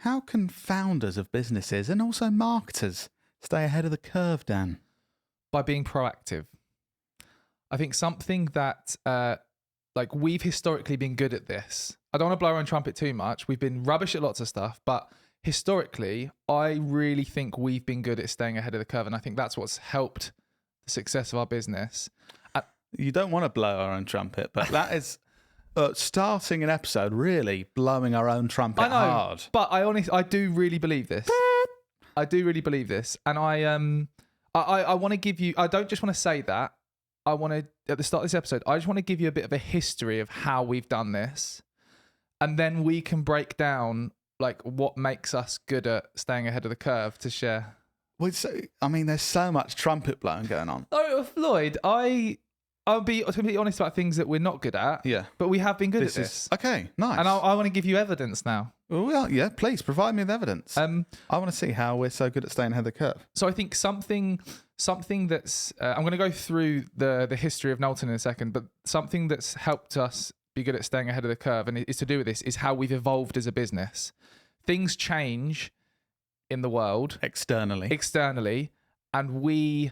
How can founders of businesses and also marketers stay ahead of the curve, Dan? By being proactive. I think something that we've historically been good at this. I don't want to blow our own trumpet too much. We've been rubbish at lots of stuff, but historically, I really think we've been good at staying ahead of the curve, and I think that's what's helped the success of our business. You don't want to blow our own trumpet, but that is starting an episode really blowing our own trumpet I know, hard. But I do really believe this. I do really believe this, and I want to give you. I don't just want to say that. I want to, at the start of this episode, I just want to give you a bit of a history of how we've done this, and then we can break down like what makes us good at staying ahead of the curve to share. Well, there's so much trumpet blowing going on. Oh, Floyd, I'll be completely honest about things that we're not good at. Yeah. But we have been good at this. Okay, nice. And I want to give you evidence now. Well, yeah, please provide me with evidence. I want to see how we're so good at staying ahead of the curve. So I think something that's I'm going to go through the history of Knowlton in a second, but something that's helped us be good at staying ahead of the curve, and is to do with this, is how we've evolved as a business. Things change in the world externally, and we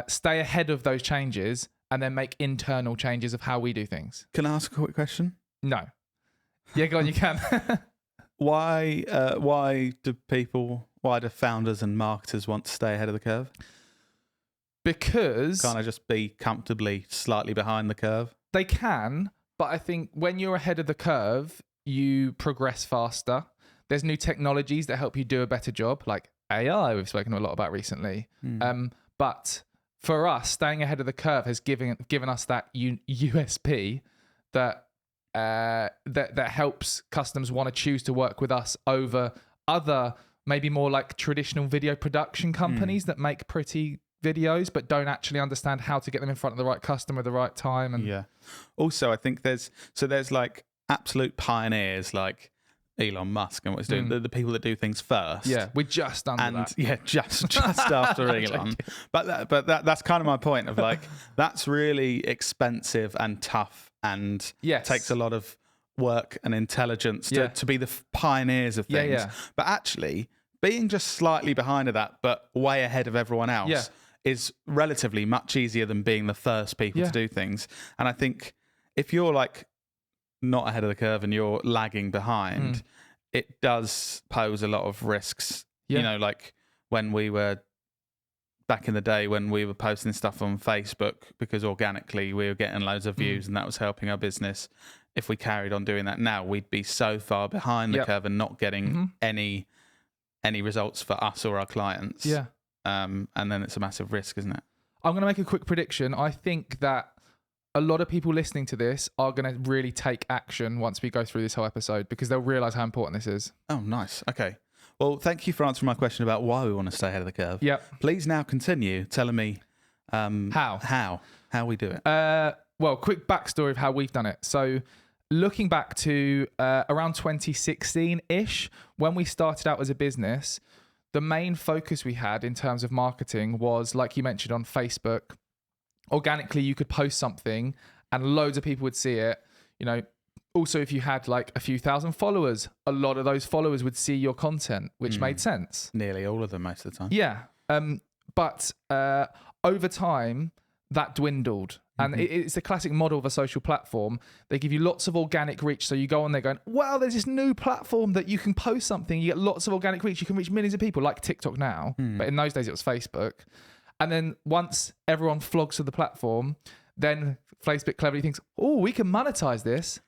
stay ahead of those changes and then make internal changes of how we do things. Can I ask a quick question? No. Yeah, go on, you can. Why do founders and marketers want to stay ahead of the curve? Because... Can't I just be comfortably slightly behind the curve? They can, but I think when you're ahead of the curve, you progress faster. There's new technologies that help you do a better job, like AI we've spoken a lot about recently. But for us, staying ahead of the curve has given us that USP that helps customers want to choose to work with us over other, maybe more like traditional video production companies that make pretty videos but don't actually understand how to get them in front of the right customer at the right time. And yeah. Also, I think there's like absolute pioneers like Elon Musk and what he's doing, the people that do things first. Yeah, we're just under that. Yeah, just after Elon. But that's kind of my point of like, that's really expensive and tough and takes a lot of work and intelligence to be the pioneers of things. Yeah. But actually, being just slightly behind of that, but way ahead of everyone else is relatively much easier than being the first people to do things. And I think if you're like not ahead of the curve and you're lagging behind, it does pose a lot of risks. You know, like when we were back in the day when we were posting stuff on Facebook, because organically we were getting loads of views and that was helping our business. If we carried on doing that now, we'd be so far behind the curve and not getting any results for us or our clients. Yeah. And then it's a massive risk, isn't it? I'm going to make a quick prediction. I think that a lot of people listening to this are going to really take action once we go through this whole episode, because they'll realise how important this is. Oh, nice. Okay. Well, thank you for answering my question about why we want to stay ahead of the curve. Yep. Please now continue telling me how we do it. Well, quick backstory of how we've done it. So looking back to around 2016-ish, when we started out as a business, the main focus we had in terms of marketing was, like you mentioned, on Facebook. Organically, you could post something and loads of people would see it. You know, also, if you had like a few thousand followers, a lot of those followers would see your content, which made sense. Nearly all of them most of the time. Yeah. But over time, that dwindled. And it's the classic model of a social platform. They give you lots of organic reach. So you go on there going, wow, there's this new platform that you can post something. You get lots of organic reach. You can reach millions of people, like TikTok now. But in those days, it was Facebook. And then once everyone flogs to the platform, then Facebook cleverly thinks, oh, we can monetize this.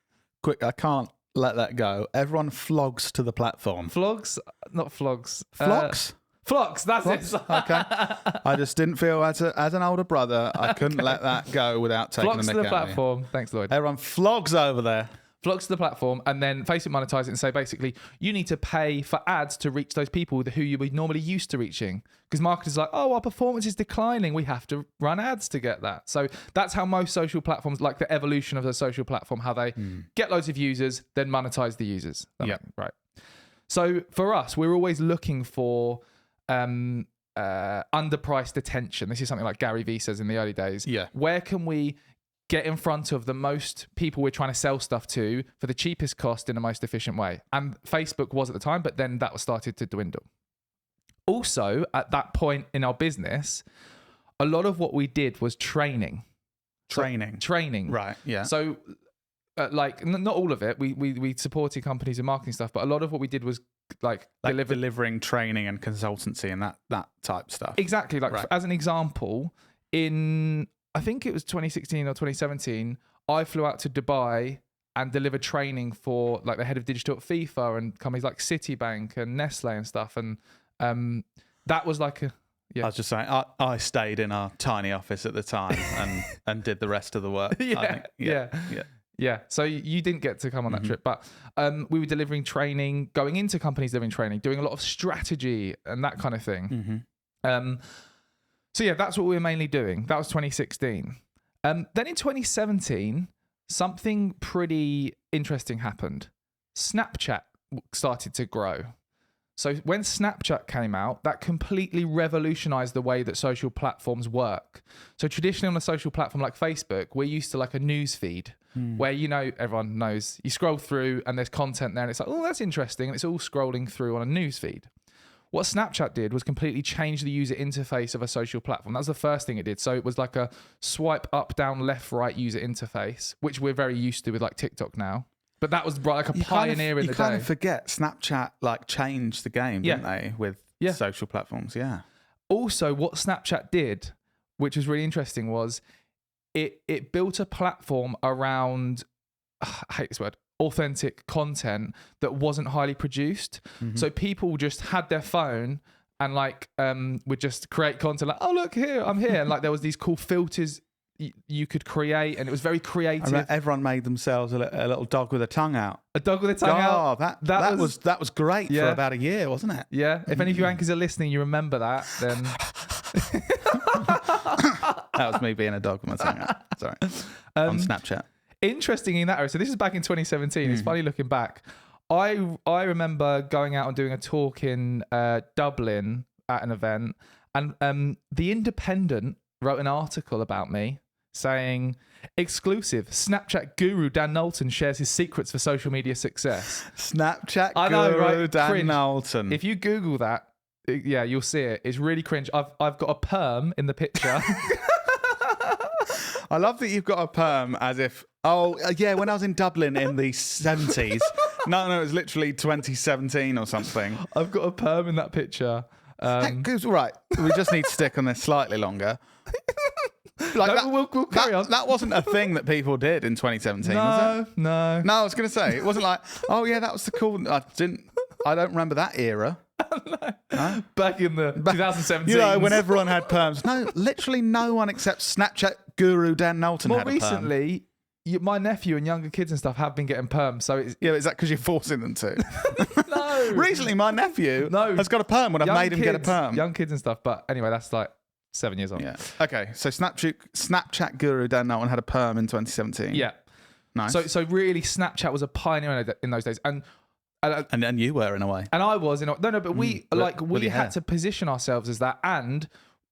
Quick, I can't let that go. Everyone flogs to the platform. Flogs? Not flogs. Flogs? Flogs, that's it. Okay. I just didn't feel, as an older brother, I couldn't let that go without taking flogs the mick to the out platform. Thanks, Lloyd. Everyone flogs over there. Flogs to the platform, and then Facebook monetize it and say, basically, you need to pay for ads to reach those people who you would normally used to reaching. Because marketers are like, oh, our performance is declining. We have to run ads to get that. So that's how most social platforms, like the evolution of the social platform, how they get loads of users, then monetize the users. Yeah. Right. So for us, we're always looking for underpriced attention. This is something like Gary Vee says in the early days. Yeah. Where can we get in front of the most people we're trying to sell stuff to for the cheapest cost in the most efficient way. And Facebook was at the time, but then that was started to dwindle. Also, at that point in our business, a lot of what we did was training. Training. Right, yeah. So, like, not all of it. We supported companies in marketing stuff, but a lot of what we did was like delivering training and consultancy and that type stuff. Exactly. Like, as an example, in, I think it was 2016 or 2017, I flew out to Dubai and delivered training for like the head of digital at FIFA and companies like Citibank and Nestle and stuff. And that was like a... Yeah. I was just saying, I stayed in our tiny office at the time and did the rest of the work. Yeah. So you didn't get to come on that trip, but we were delivering training, going into companies delivering training, doing a lot of strategy and that kind of thing. So yeah, that's what we were mainly doing. That was 2016. Then in 2017, something pretty interesting happened. Snapchat started to grow. So when Snapchat came out, that completely revolutionized the way that social platforms work. So traditionally on a social platform like Facebook, we're used to like a news feed where, you know, everyone knows you scroll through and there's content there and it's like, oh, that's interesting. And it's all scrolling through on a news feed. What Snapchat did was completely change the user interface of a social platform. That was the first thing it did. So it was like a swipe up, down, left, right user interface, which we're very used to with like TikTok now. But that was like a pioneer in the day. You kind of forget Snapchat like changed the game, didn't they, with social platforms? Yeah. Also, what Snapchat did, which was really interesting, was it built a platform around, I hate this word, authentic content that wasn't highly produced. So people just had their phone and like would just create content like, oh, look here, I'm here. And like there was these cool filters you could create, and it was very creative. Everyone made themselves a little dog with a tongue out. A dog with a tongue out. That was great for about a year, wasn't it? Yeah. If any of you anchors are listening, you remember that, then that was me being a dog with my tongue out. Sorry. On Snapchat. Interesting in that area. So this is back in 2017. It's funny looking back. I remember going out and doing a talk in Dublin at an event, and The Independent wrote an article about me saying, exclusive, Snapchat guru Dan Knowlton shares his secrets for social media success. Snapchat guru Dan cringe. Knowlton. If you Google that, yeah, you'll see it. It's really cringe. I've got a perm in the picture. I love that you've got a perm as if, when I was in Dublin in the 70s. No, it was literally 2017 or something. I've got a perm in that picture. Right, we just need to stick on this slightly longer. Like we'll carry on. That wasn't a thing that people did in 2017, was it? No. I was going to say, it wasn't like, oh yeah, that was the cool... I don't remember that era. No? Back in the 2017. You know, when everyone had perms. No, literally no one except Snapchat guru Dan Knowlton had a perm. More recently, my nephew and younger kids and stuff have been getting perms. So is that because you're forcing them to? No. Recently, my nephew has got a perm when I've made him get a perm. Young kids and stuff. But anyway, that's like 7 years on. Yeah. Okay. So Snapchat guru Dan Knowlton had a perm in 2017. Yeah. Nice. So really, Snapchat was a pioneer in those days, and you were in a way, and I was in a, but we had to position ourselves as that and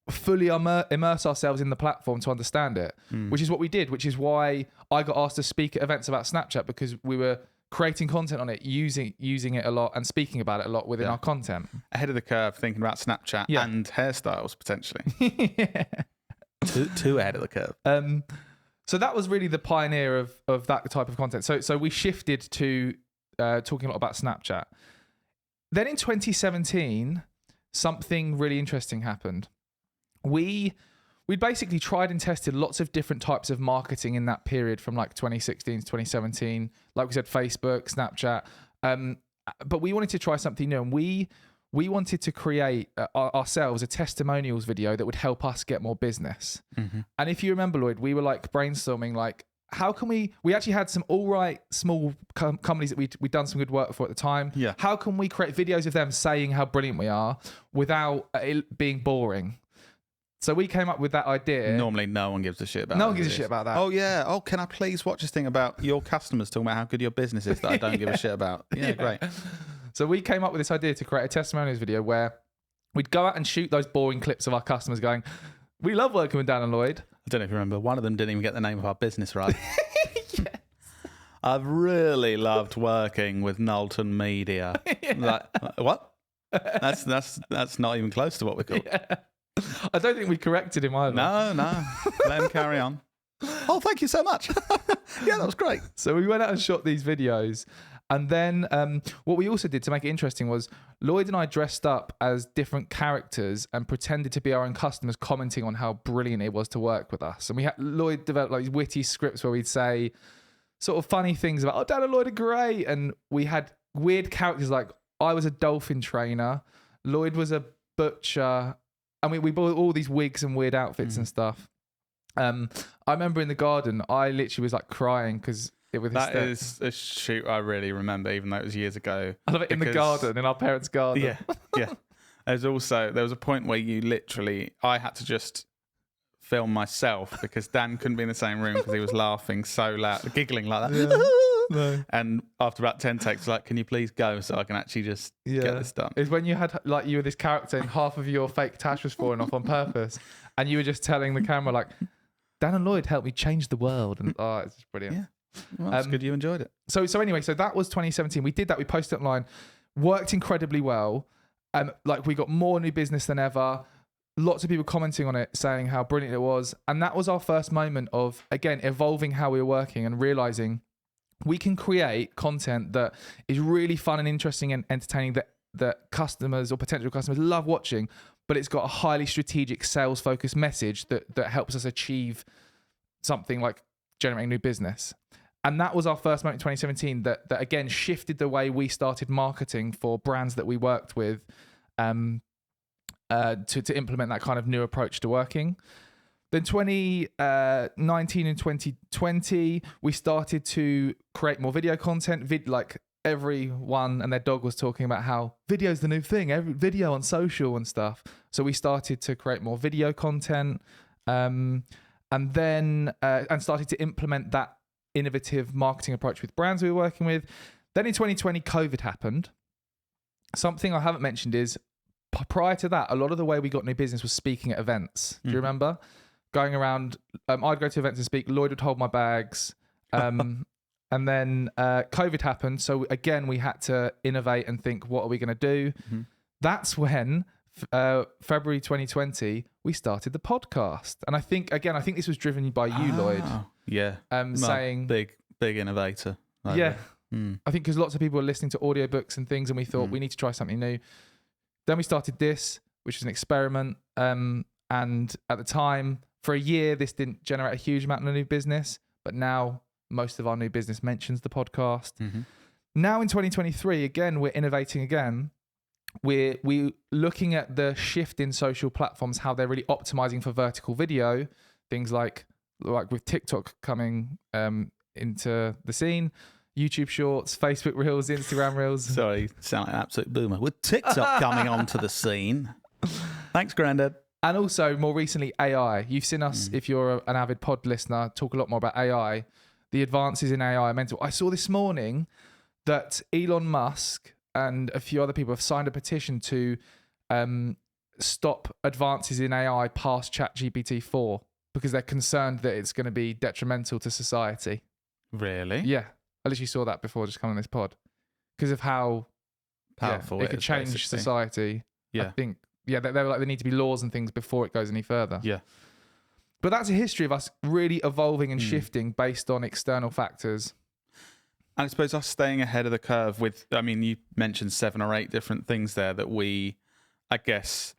fully immerse ourselves in the platform to understand it, which is what we did. Which is why I got asked to speak at events about Snapchat, because we were creating content on it, using it a lot and speaking about it a lot within our content. Ahead of the curve, thinking about Snapchat and hairstyles potentially. Too ahead of the curve. So that was really the pioneer of that type of content. So we shifted to talking a lot about Snapchat. Then in 2017, something really interesting happened. We basically tried and tested lots of different types of marketing in that period from like 2016 to 2017. Like we said, Facebook, Snapchat. But we wanted to try something new, and we wanted to create ourselves a testimonials video that would help us get more business. And if you remember, Lloyd, we were like brainstorming, like, how can we actually had some all right small companies that we'd done some good work for at the time. Yeah. How can we create videos of them saying how brilliant we are without it being boring? So we came up with that idea. Normally no one gives a shit about No one gives a shit about that. Oh yeah. Oh, can I please watch this thing about your customers talking about how good your business is that I don't give a shit about? Yeah, great. So we came up with this idea to create a testimonials video where we'd go out and shoot those boring clips of our customers going, we love working with Dan and Lloyd. don't know if you remember, one of them didn't even get the name of our business right. Yes. I've really loved working with Knowlton Media. Yeah. Like, what? That's not even close to what we're called. Yeah. I don't think we corrected him either. No. Let him carry on. Oh, thank you so much. Yeah, that was great. So we went out and shot these videos. And then what we also did to make it interesting was Lloyd and I dressed up as different characters and pretended to be our own customers, commenting on how brilliant it was to work with us. And we had Lloyd developed like these witty scripts where we'd say sort of funny things about, oh, Dan and Lloyd are great. And we had weird characters like I was a dolphin trainer, Lloyd was a butcher, and we bought all these wigs and weird outfits and stuff. I remember in the garden, I literally was like crying because that is a shoot I really remember, even though it was years ago. I love it in the garden, in our parents' garden. Yeah. There was a point where I had to just film myself because Dan couldn't be in the same room because he was laughing so loud, giggling like that. Yeah. No. And after about 10 takes, like, can you please go so I can actually just get this done? It's when you had like you were this character and half of your fake tash was falling off on purpose, and you were just telling the camera like, Dan and Lloyd helped me change the world, and it's just brilliant. Yeah. Well, that's good you enjoyed it. So anyway, that was 2017. We did that. We posted it online. Worked incredibly well. Like we got more new business than ever. Lots of people commenting on it, saying how brilliant it was. And that was our first moment of, again, evolving how we were working and realizing we can create content that is really fun and interesting and entertaining that customers or potential customers love watching, but it's got a highly strategic sales-focused message that helps us achieve something like generating new business. And that was our first moment in 2017 that again shifted the way we started marketing for brands that we worked with to implement that kind of new approach to working. Then 2019 and 2020, we started to create more video content. Like everyone and their dog was talking about how video's the new thing, every video on social and stuff. So we started to create more video content and started to implement that innovative marketing approach with brands we were working with. Then in 2020, COVID happened. Something I haven't mentioned is prior to that, a lot of the way we got new business was speaking at events. Do you remember? Going around, I'd go to events and speak. Lloyd would hold my bags. And then COVID happened. So again, we had to innovate and think, what are we going to do? Mm-hmm. That's when February 2020, we started the podcast. And I think this was driven by you, Lloyd. Yeah. Saying big innovator. Yeah. I think because lots of people were listening to audiobooks and things, and we thought we need to try something new. Then we started this, which is an experiment. And at the time, for a year, this didn't generate a huge amount of new business. But now most of our new business mentions the podcast. Mm-hmm. Now in 2023, again, we're innovating again. We're looking at the shift in social platforms, how they're really optimizing for vertical video. Things like with TikTok coming into the scene, YouTube Shorts, Facebook Reels, Instagram Reels. Sorry, sound like an absolute boomer. With TikTok coming onto the scene. Thanks, Grandad. And also, more recently, AI. You've seen us, if you're an avid pod listener, talk a lot more about AI. The advances in AI are mental. I saw this morning that Elon Musk and a few other people have signed a petition to stop advances in AI past ChatGPT-4 because they're concerned that it's going to be detrimental to society. Really? Yeah. I literally saw that before just coming on this pod because of how powerful it could change basically. Society. Yeah. I think, they're like, there need to be laws and things before it goes any further. Yeah. But that's a history of us really evolving and shifting based on external factors. And I suppose us staying ahead of the curve with, you mentioned 7 or 8 different things there that we, I guess,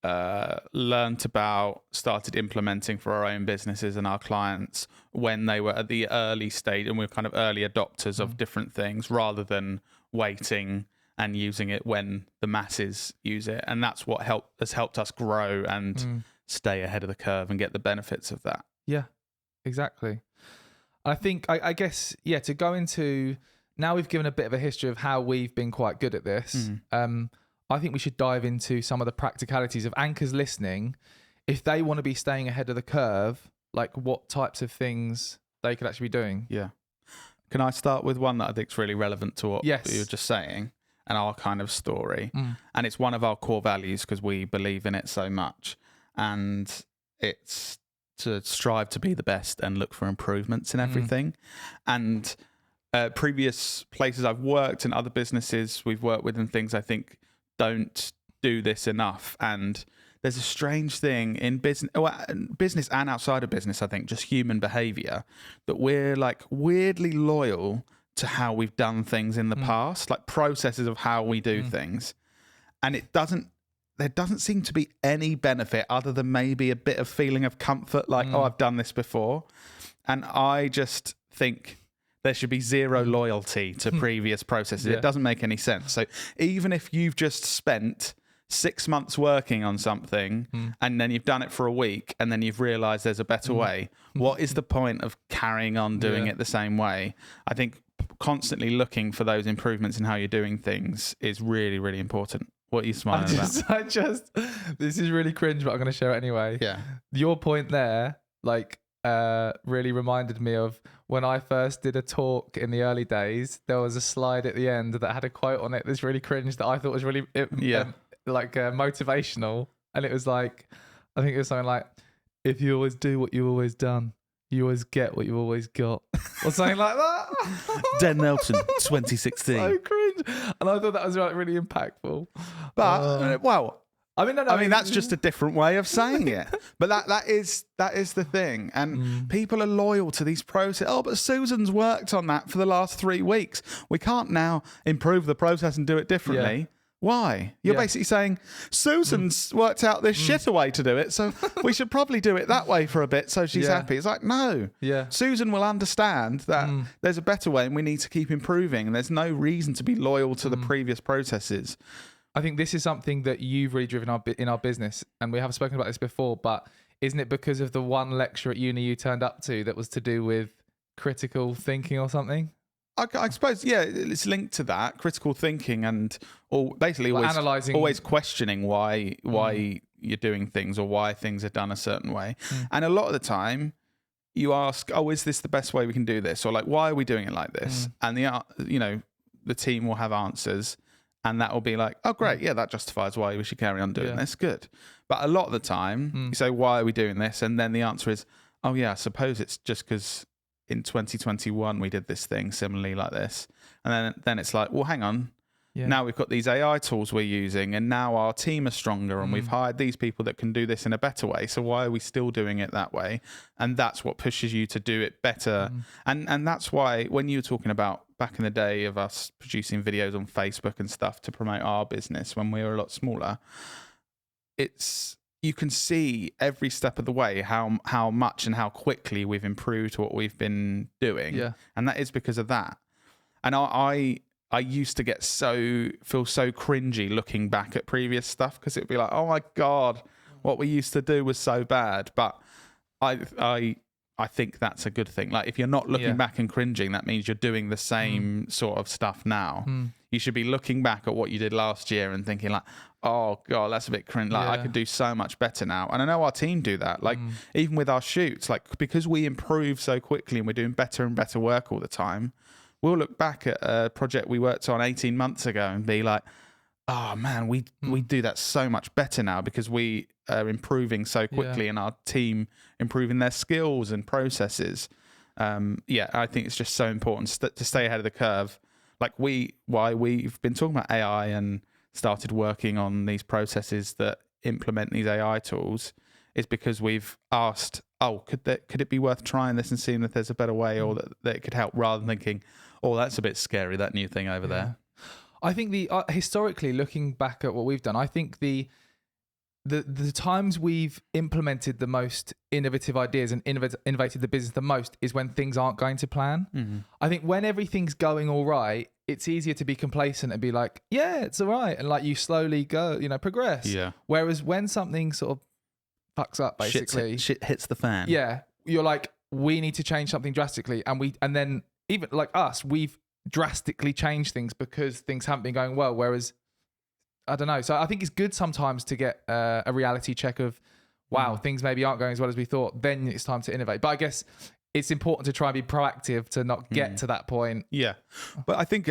learned about, started implementing for our own businesses and our clients when they were at the early stage, and we were kind of early adopters of different things rather than waiting and using it when the masses use it. And that's what has helped us grow and stay ahead of the curve and get the benefits of that. Yeah, exactly. I think, I guess, to go into, now we've given a bit of a history of how we've been quite good at this. I think we should dive into some of the practicalities of anchors listening. If they want to be staying ahead of the curve, like what types of things they could actually be doing. Yeah. Can I start with one that I think is really relevant to what you were just saying and our kind of story? And it's one of our core values because we believe in it so much. And it's strive to be the best and look for improvements in everything. And previous places I've worked and other businesses we've worked with and things, I think don't do this enough. And there's a strange thing in business and outside of business, I think, just human behavior, that we're like weirdly loyal to how we've done things in the past, like processes of how we do things. And there doesn't seem to be any benefit other than maybe a bit of feeling of comfort, like, oh, I've done this before. And I just think there should be zero loyalty to previous processes. It doesn't make any sense. So even if you've just spent 6 months working on something and then you've done it for a week and then you've realized there's a better way, what is the point of carrying on doing it the same way? I think constantly looking for those improvements in how you're doing things is really, really important. What are you smiling about? This is really cringe, but I'm going to share it anyway. Yeah. Your point there, like, really reminded me of when I first did a talk in the early days. There was a slide at the end that had a quote on it that's really cringe that I thought was really motivational. And it was like, I think it was something like, if you always do what you've always done, you always get what you've always got. Or something like that. Dan Nelson, 2016. So cringe. And I thought that was like really impactful. But, I mean, that's just a different way of saying it. But that is the thing. And people are loyal to these processes. Oh, but Susan's worked on that for the last 3 weeks. We can't now improve the process and do it differently. Yeah. Why? You're basically saying Susan's worked out this shitter way to do it, so we should probably do it that way for a bit so she's happy. It's like, no. Yeah. Susan will understand that there's a better way and we need to keep improving. And there's no reason to be loyal to the previous processes. I think this is something that you've really driven in our business, and we have spoken about this before, but isn't it because of the one lecture at uni you turned up to that was to do with critical thinking or something? I suppose, it's linked to that, critical thinking, and basically analysing, always questioning why you're doing things or why things are done a certain way. And a lot of the time, you ask, "Oh, is this the best way we can do this?" Or like, "Why are we doing it like this?" And the team will have answers, and that will be like, "Oh, great, yeah, that justifies why we should carry on doing this. Good." But a lot of the time, you say, "Why are we doing this?" And then the answer is, "Oh, yeah, I suppose it's just because in 2021 we did this thing similarly like this." And then it's like, well, hang on. Yeah. Now we've got these AI tools we're using, and now our team is stronger, and we've hired these people that can do this in a better way. So why are we still doing it that way? And that's what pushes you to do it better. And that's why when you were talking about back in the day of us producing videos on Facebook and stuff to promote our business when we were a lot smaller, you can see every step of the way how much and how quickly we've improved what we've been doing. Yeah. And that is because of that. And I used to feel so cringy looking back at previous stuff, because it'd be like, oh my God, what we used to do was so bad. But I think that's a good thing. Like, if you're not looking back and cringing, that means you're doing the same sort of stuff now. You should be looking back at what you did last year and thinking like, oh God, that's a bit cringe. Like, I could do so much better now. And I know our team do that. Like, even with our shoots, like, because we improve so quickly and we're doing better and better work all the time, we'll look back at a project we worked on 18 months ago and be like, oh man, we do that so much better now because we are improving so quickly and our team improving their skills and processes. I think it's just so important to stay ahead of the curve. Like, why we've been talking about AI and started working on these processes that implement these AI tools is because we've asked, oh, could it be worth trying this and seeing if there's a better way or that it could help, rather than thinking, oh, that's a bit scary, that new thing over there. I think historically, looking back at what we've done, I think the times we've implemented the most innovative ideas and innovated the business the most is when things aren't going to plan. I think when everything's going all right, it's easier to be complacent and be like, yeah, it's all right. And like, you slowly go, progress. Yeah. Whereas when something sort of fucks up, basically. Shit hits the fan. Yeah. You're like, we need to change something drastically. And then even like us, we've drastically changed things because things haven't been going well. Whereas, I don't know. So I think it's good sometimes to get a reality check of, wow, things maybe aren't going as well as we thought. Then it's time to innovate. But I guess it's important to try and be proactive to not get to that point. Yeah. But I think,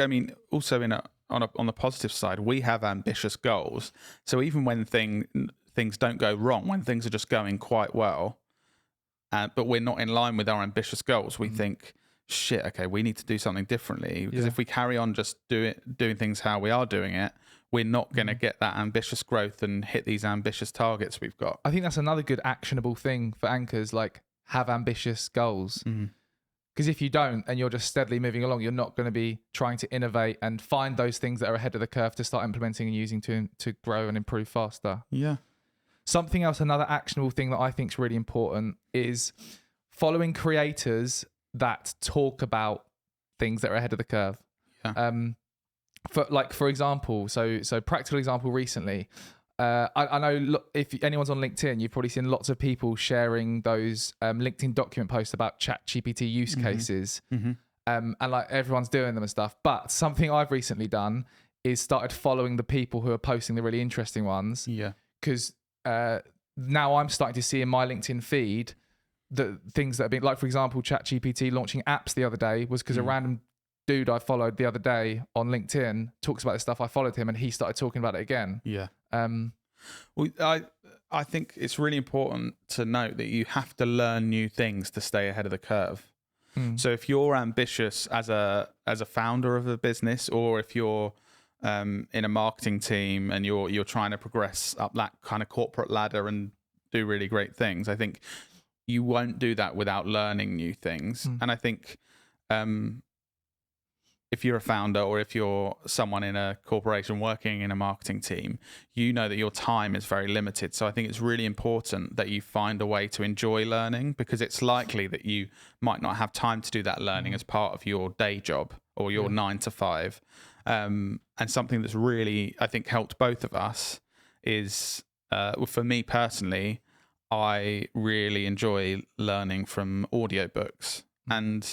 also on the positive side, we have ambitious goals. So even when things don't go wrong, when things are just going quite well, but we're not in line with our ambitious goals, we think, shit, okay, we need to do something differently. Because if we carry on just doing things how we are doing it, we're not going to get that ambitious growth and hit these ambitious targets we've got. I think that's another good actionable thing for anchors, like have ambitious goals. Because if you don't and you're just steadily moving along, you're not going to be trying to innovate and find those things that are ahead of the curve to start implementing and using to grow and improve faster. Yeah. Something else, another actionable thing that I think is really important is following creators that talk about things that are ahead of the curve. Yeah. For example, so practical example recently, I know if anyone's on LinkedIn, you've probably seen lots of people sharing those LinkedIn document posts about ChatGPT use cases, and like everyone's doing them and stuff. But something I've recently done is started following the people who are posting the really interesting ones. Yeah. Because now I'm starting to see in my LinkedIn feed the things that have been, like, for example, ChatGPT launching apps the other day was because a random dude I followed the other day on LinkedIn talks about this stuff. I followed him and he started talking about it again. Yeah. Well, I think it's really important to note that you have to learn new things to stay ahead of the curve. So if you're ambitious as a founder of a business, or if you're in a marketing team and you're trying to progress up that kind of corporate ladder and do really great things, I think you won't do that without learning new things. And I think if you're a founder or if you're someone in a corporation working in a marketing team, you know that your time is very limited. So I think it's really important that you find a way to enjoy learning, because it's likely that you might not have time to do that learning as part of your day job or your 9 to 5. And something that's really, I think, helped both of us is, for me personally, I really enjoy learning from audiobooks. And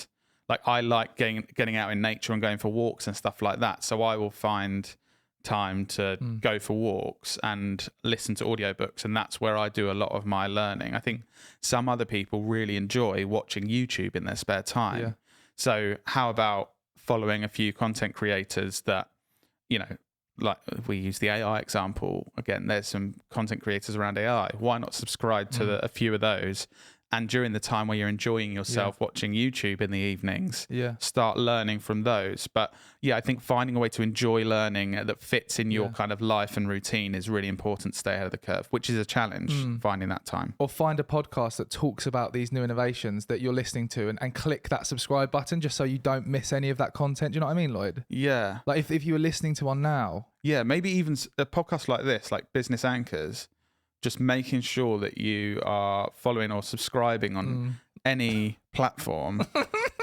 like, I like getting out in nature and going for walks and stuff like that. So I will find time to go for walks and listen to audiobooks. And that's where I do a lot of my learning. I think some other people really enjoy watching YouTube in their spare time. Yeah. So how about following a few content creators that, like we use the AI example. Again, there's some content creators around AI. Why not subscribe to a few of those? And during the time where you're enjoying yourself watching YouTube in the evenings, start learning from those. But yeah, I think finding a way to enjoy learning that fits in your kind of life and routine is really important to stay ahead of the curve, which is a challenge, finding that time. Or find a podcast that talks about these new innovations that you're listening to and click that subscribe button just so you don't miss any of that content. Do you know what I mean, Lloyd? Yeah. Like if you were listening to one now. Yeah, maybe even a podcast like this, like Business Anchors, just making sure that you are following or subscribing on any platform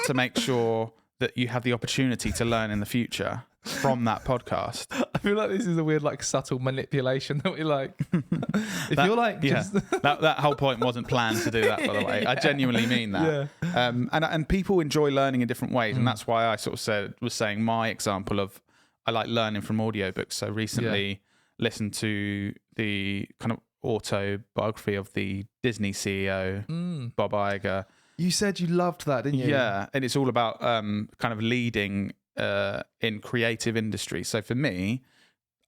to make sure that you have the opportunity to learn in the future from that podcast. I feel like this is a weird, like, subtle manipulation that we like. If you're like, just... that whole point wasn't planned to do that, by the way. I genuinely mean that. Yeah. And people enjoy learning in different ways, and that's why I sort of was saying my example of I like learning from audiobooks. So recently listened to the kind of autobiography of the Disney CEO, Bob Iger. You said you loved that, didn't you? Yeah, and it's all about kind of leading in creative industry. So for me,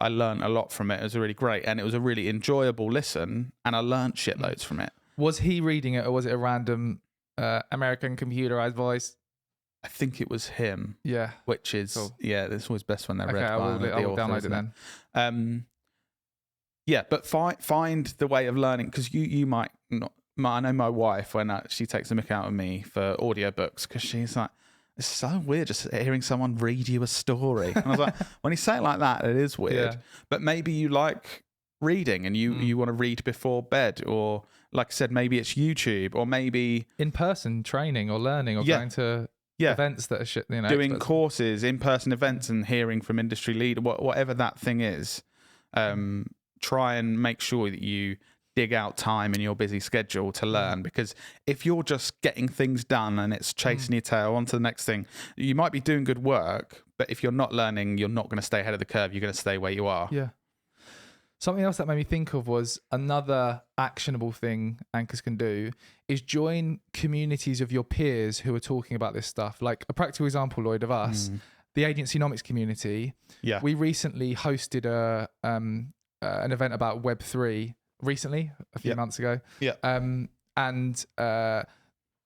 I learned a lot from it. It was really great, and it was a really enjoyable listen, and I learned shitloads from it. Was he reading it, or was it a random American computerized voice? I think it was him. Yeah. Which is, cool. It's always best when they're read by I will download it then. Yeah, but find the way of learning, because you might not. I know my wife, when she takes a mick out of me for audiobooks, because she's like, it's so weird just hearing someone read you a story. And I was like, when you say it like that, it is weird. Yeah. But maybe you like reading and you want to read before bed, or like I said, maybe it's YouTube, or maybe in-person training or learning, or going to events that are shit, doing courses, in-person events, and hearing from industry leader, whatever that thing is. Try and make sure that you dig out time in your busy schedule to learn, because if you're just getting things done and it's chasing your tail on to the next thing, you might be doing good work, but if you're not learning, you're not going to stay ahead of the curve. You're going to stay where you are. Yeah. Something else that made me think of was another actionable thing anchors can do is join communities of your peers who are talking about this stuff. Like a practical example, Lloyd, of us, the Agencynomics community. Yeah. We recently hosted an event about Web3 recently, a few months ago. Yeah. And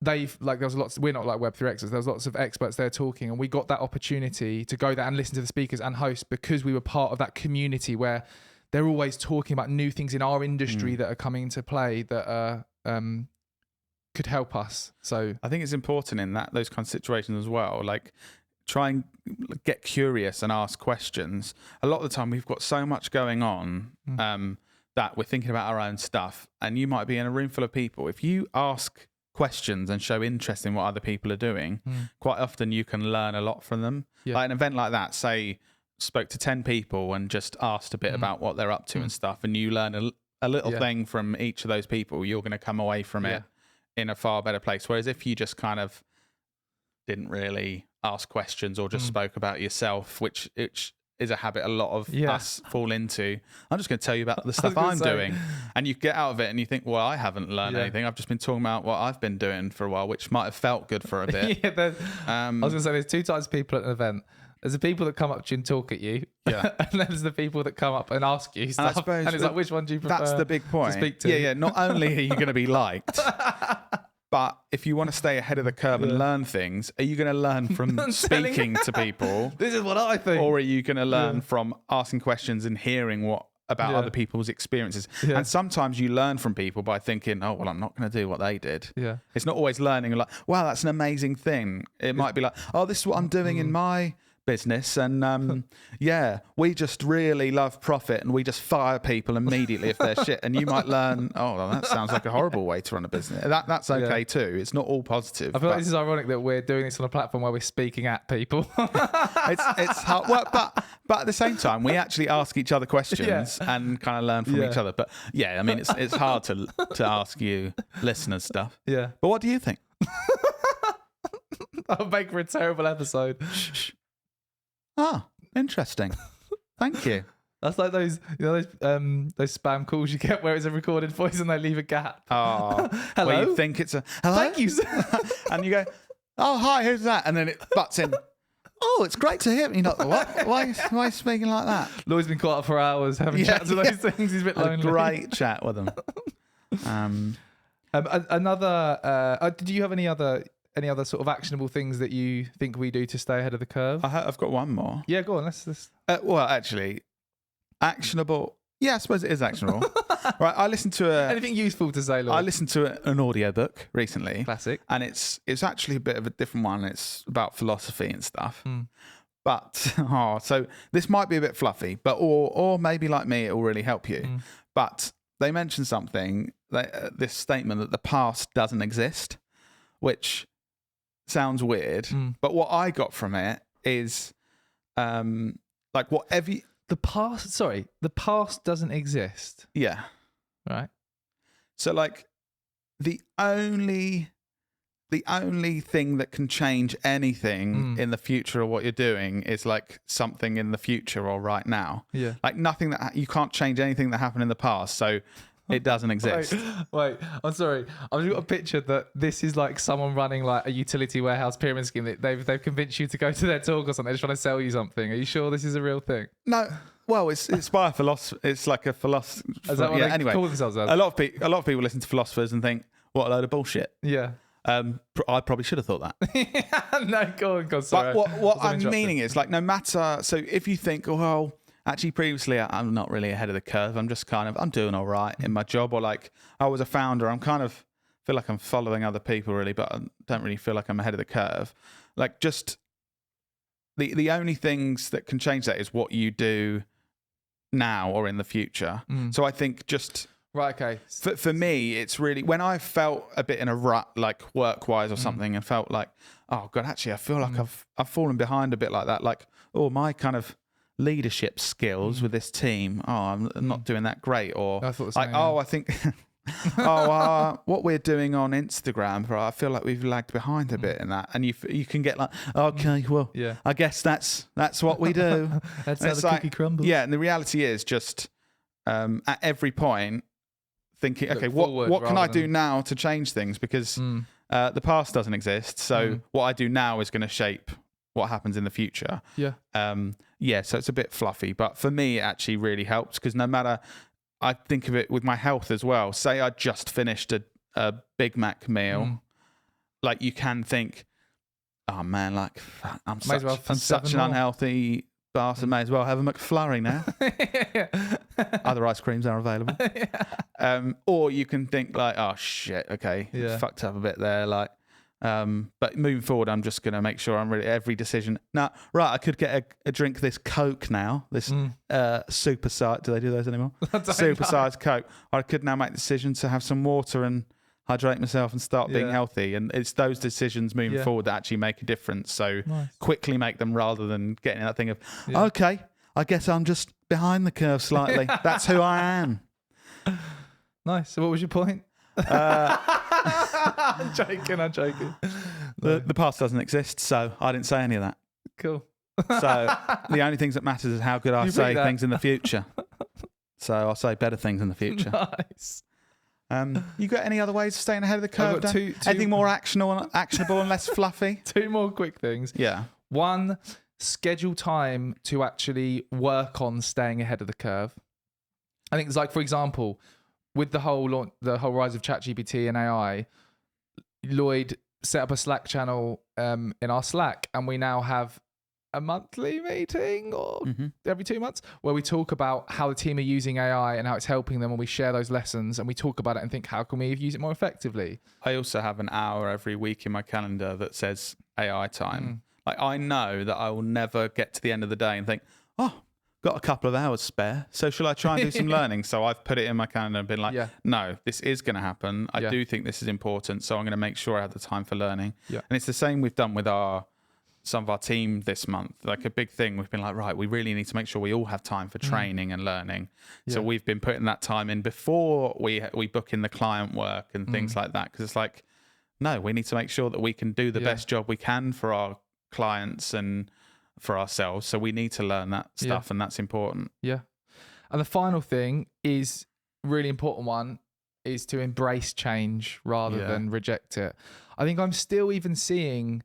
there's lots, we're not like Web3 experts, there's lots of experts there talking, and we got that opportunity to go there and listen to the speakers and host because we were part of that community where they're always talking about new things in our industry that are coming into play that could help us. So I think it's important in those kind of situations as well. Like, try and get curious and ask questions. A lot of the time we've got so much going on that we're thinking about our own stuff, and you might be in a room full of people. If you ask questions and show interest in what other people are doing, quite often you can learn a lot from them. Like an event like that, say spoke to 10 people and just asked a bit about what they're up to and stuff, and you learn a little thing from each of those people, you're going to come away from it in a far better place. Whereas if you just kind of didn't really ask questions or just spoke about yourself, which is a habit a lot of us fall into. I'm just going to tell you about the stuff I'm doing, and you get out of it and you think, well, I haven't learned anything. I've just been talking about what I've been doing for a while, which might have felt good for a bit. I was going to say, there's two types of people at an event. There's the people that come up to you and talk at you, and then there's the people that come up and ask you stuff. And it's like, which one do you prefer? That's the big point. To speak to? Yeah. Not only are you going to be liked, but if you want to stay ahead of the curve and learn things, are you going to learn from speaking to people? This is what I think. Or are you going to learn from asking questions and hearing about other people's experiences? And sometimes you learn from people by thinking, oh, well, I'm not going to do what they did. It's not always learning like, wow, that's an amazing thing. It might be like, oh, this is what I'm doing in my business, and we just really love profit, and we just fire people immediately if they're shit. And you might learn, oh, well, that sounds like a horrible way to run a business. That's okay too. It's not all positive. I feel like this is ironic that we're doing this on a platform where we're speaking at people. it's hard work, but at the same time we actually ask each other questions and kind of learn from each other. But I mean, it's hard to ask you listeners stuff. But what do you think? I'll make for a terrible episode. Ah, interesting. Thank you. That's like those spam calls you get where it's a recorded voice and they leave a gap. Oh, hello. Where you think it's a hello, thank you, and you go, oh hi, who's that? And then it butts in. Oh, it's great to hear. You're not what? Why are you speaking like that? Lloyd's been caught up for hours having chats with those things. He's a bit lonely. A great chat with them. Do you have any other sort of actionable things that you think we do to stay ahead of the curve? I've got one more. Yeah, go on. Let's. Well, actually, actionable. Yeah, I suppose it is actionable. Right, I listened to anything useful to say, Lloyd? I listened to an audiobook recently. Classic. And it's actually a bit of a different one. It's about philosophy and stuff. But so this might be a bit fluffy, but or maybe like me, it will really help you. But they mentioned something, this statement that the past doesn't exist, which sounds weird, but what I got from it is like whatever the past doesn't exist. Yeah. Right. So like the only thing that can change anything in the future of what you're doing is like something in the future or right now. Yeah. Like nothing that you can't change anything that happened in the past. So it doesn't exist. Wait, I'm sorry. I've just got a picture that this is like someone running like a utility warehouse pyramid scheme. That they've convinced you to go to their talk or something. They're just trying to sell you something. Are you sure this is a real thing? No. Well, it's by a philosopher. It's like a philosopher. Is that what they anyway, call themselves as? A lot of people listen to philosophers and think, what a load of bullshit. Yeah. I probably should have thought that. No, go on. Sorry. But what I'm meaning is like no matter. So if you think, oh, well, actually, previously, I'm not really ahead of the curve. I'm just I'm doing all right in my job, or like I was a founder. I'm kind of feel like I'm following other people really, but I don't really feel like I'm ahead of the curve. Like just the only things that can change that is what you do now or in the future. So I think just right. Okay. For me, it's really when I felt a bit in a rut, like work-wise or something, and felt like, oh God, actually, I feel like I've fallen behind a bit like that. Like, oh, my kind of leadership skills with this team, I'm not doing that great, or I thought like I think what we're doing on Instagram, I feel like we've lagged behind a bit in that, and you can get like, okay, well, yeah, I guess that's what we do. That's how the cookie crumbles. Yeah, and the reality is just at every point thinking, okay, what can I do now to change things, because the past doesn't exist, so what I do now is going to shape what happens in the future. So it's a bit fluffy, but for me it actually really helps, because no matter, I think of it with my health as well. Say I just finished a Big Mac meal, like you can think, oh man, like I'm such, well I'm such an unhealthy bastard. May as well have a McFlurry now. Other ice creams are available. Or you can think like, oh shit, okay, fucked up a bit there. Like, but moving forward, I'm just going to make sure I'm really every decision. Now, right, I could get a drink of this Coke now, this supersize. Do they do those anymore? Supersized Coke. Or I could now make the decision to have some water and hydrate myself and start being healthy. And it's those decisions moving forward that actually make a difference. So quickly make them rather than getting that thing of, okay, I guess I'm just behind the curve slightly. That's who I am. Nice. So what was your point? I'm joking. The past doesn't exist, so I didn't say any of that. Cool. So the only things that matters is how good I say things in the future. So I'll say better things in the future. Nice. You got any other ways of staying ahead of the curve? Anything more actionable and less fluffy? 2 more quick things. Yeah. 1, schedule time to actually work on staying ahead of the curve. I think it's like, for example, with the whole rise of ChatGPT and AI, Lloyd set up a Slack channel in our Slack, and we now have a monthly meeting or every 2 months where we talk about how the team are using AI and how it's helping them, and we share those lessons and we talk about it and think, how can we use it more effectively? I also have an hour every week in my calendar that says AI time. Like, I know that I will never get to the end of the day and think, oh, got a couple of hours spare, so shall I try and do some learning? So I've put it in my calendar and been like, no, this is going to happen. I do think this is important, so I'm going to make sure I have the time for learning. And it's the same we've done with some of our team this month. Like, a big thing, we've been like, right, we really need to make sure we all have time for training and learning. So we've been putting that time in before we book in the client work and things like that, because it's like, no, we need to make sure that we can do the best job we can for our clients and for ourselves. So we need to learn that stuff, and that's important. Yeah. And the final thing is really important one, is to embrace change rather than reject it. I think I'm still even seeing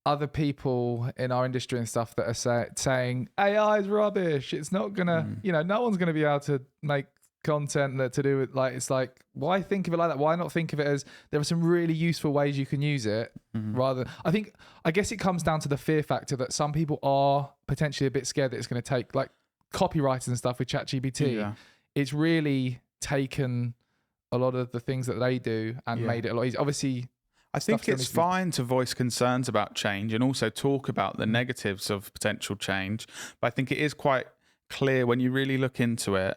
other people in our industry and stuff that are saying AI is rubbish. It's not gonna, no one's gonna be able to make content that to do with, like, it's like, why think of it like that? Why not think of it as there are some really useful ways you can use it rather than, I guess it comes down to the fear factor that some people are potentially a bit scared that it's going to take, like copywriters and stuff with ChatGPT. It's really taken a lot of the things that they do and made it a lot easier. Obviously, I think it's fine to voice concerns about change and also talk about the negatives of potential change. But I think it is quite clear when you really look into it,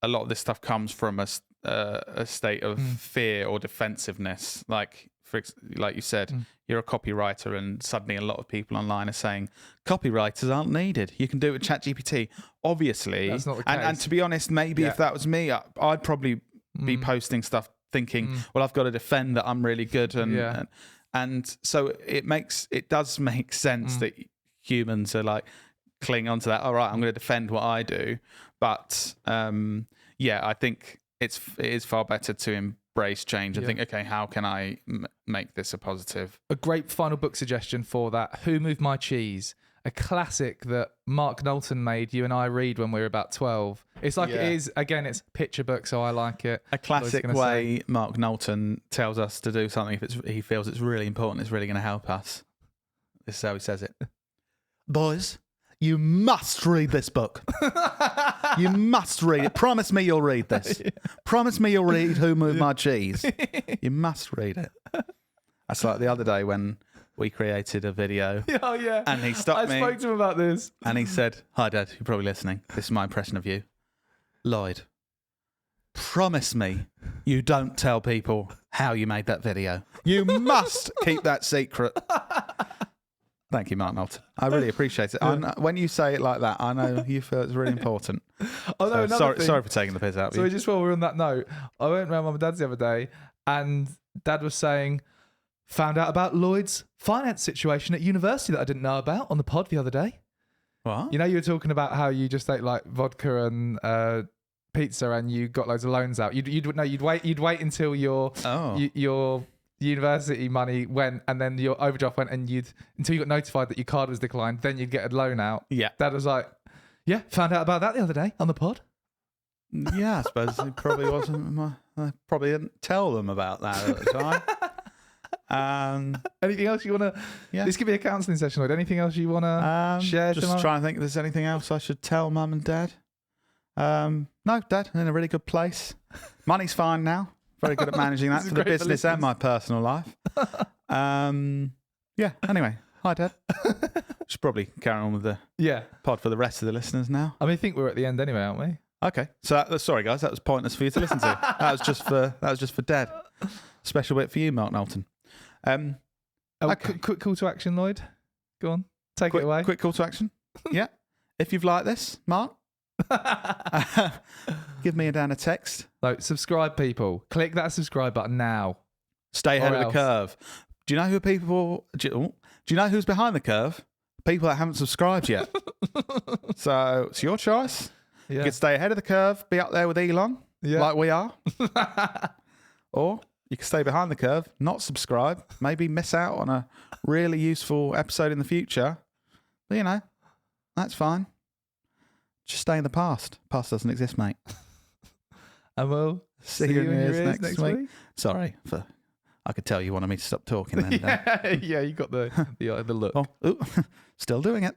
a lot of this stuff comes from a state of fear or defensiveness. Like you said, you're a copywriter, and suddenly a lot of people online are saying copywriters aren't needed. You can do it with ChatGPT. Obviously, that's not the case. And to be honest, maybe if that was me, I'd probably be posting stuff thinking, well, I've got to defend that I'm really good, and so it does make sense that humans are like cling onto that. All right, I'm going to defend what I do, but I think it is far better to embrace change and think, okay, how can I make this a positive? A great final book suggestion for that: Who Moved My Cheese? A classic that Mark Knowlton made you and I read when we were about 12. It's like, it is, again, it's picture book, so I like it. A classic way Mark Knowlton tells us to do something if he feels it's really important, it's really going to help us. This is how he says it. Boys, you must read this book. You must read it. Promise me you'll read this. Promise me you'll read Who Moved My Cheese. You must read it. That's like the other day when we created a video. Oh, yeah. And he stopped me. I spoke to him about this. And he said, hi, Dad, you're probably listening. This is my impression of you. Lloyd, promise me you don't tell people how you made that video. You must keep that secret. Thank you, Mark Knowlton. I really appreciate it. When you say it like that, I know you feel it's really important. Oh, no, sorry for taking the piss out of you. So just while we're on that note, I went round Mum and Dad's the other day, and Dad was saying, found out about Lloyd's finance situation at university that I didn't know about on the pod the other day. What? You know, you were talking about how you just ate like vodka and pizza, and you got loads of loans out. You'd wait until your university money went, and then your overdraft went, and until you got notified that your card was declined, then you'd get a loan out. Yeah. Dad was like, yeah, found out about that the other day on the pod. Yeah, I suppose it probably wasn't I probably didn't tell them about that at the time. Anything else you want to? Yeah. This could be a counselling session, Lloyd. Anything else you want to share? Just trying to think if there's anything else I should tell Mum and Dad. No, Dad, I'm in a really good place. Money's fine now. Very good at managing that for the business and my personal life. Yeah. Anyway, hi, Dad. Should probably carry on with the pod for the rest of the listeners now. I think we're at the end anyway, aren't we? Okay. So sorry, guys, that was pointless for you to listen to. That was just for Dad. Special bit for you, Mark Knowlton. Okay. Quick call to action, Lloyd. Go on, take it away. Quick call to action. Yeah. If you've liked this, Mark, give me a text. No, subscribe, people. Click that subscribe button now. Stay ahead of the curve. Do you know who people? Do you know who's behind the curve? People that haven't subscribed yet. So it's your choice. Yeah. You can stay ahead of the curve, be up there with Elon, like we are, or you can stay behind the curve, not subscribe, maybe miss out on a really useful episode in the future. But, you know, that's fine. Just stay in the past. Past doesn't exist, mate. And we'll see you in your ears next week. Sorry I could tell you wanted me to stop talking then. Yeah, you got the look. Oh, still doing it.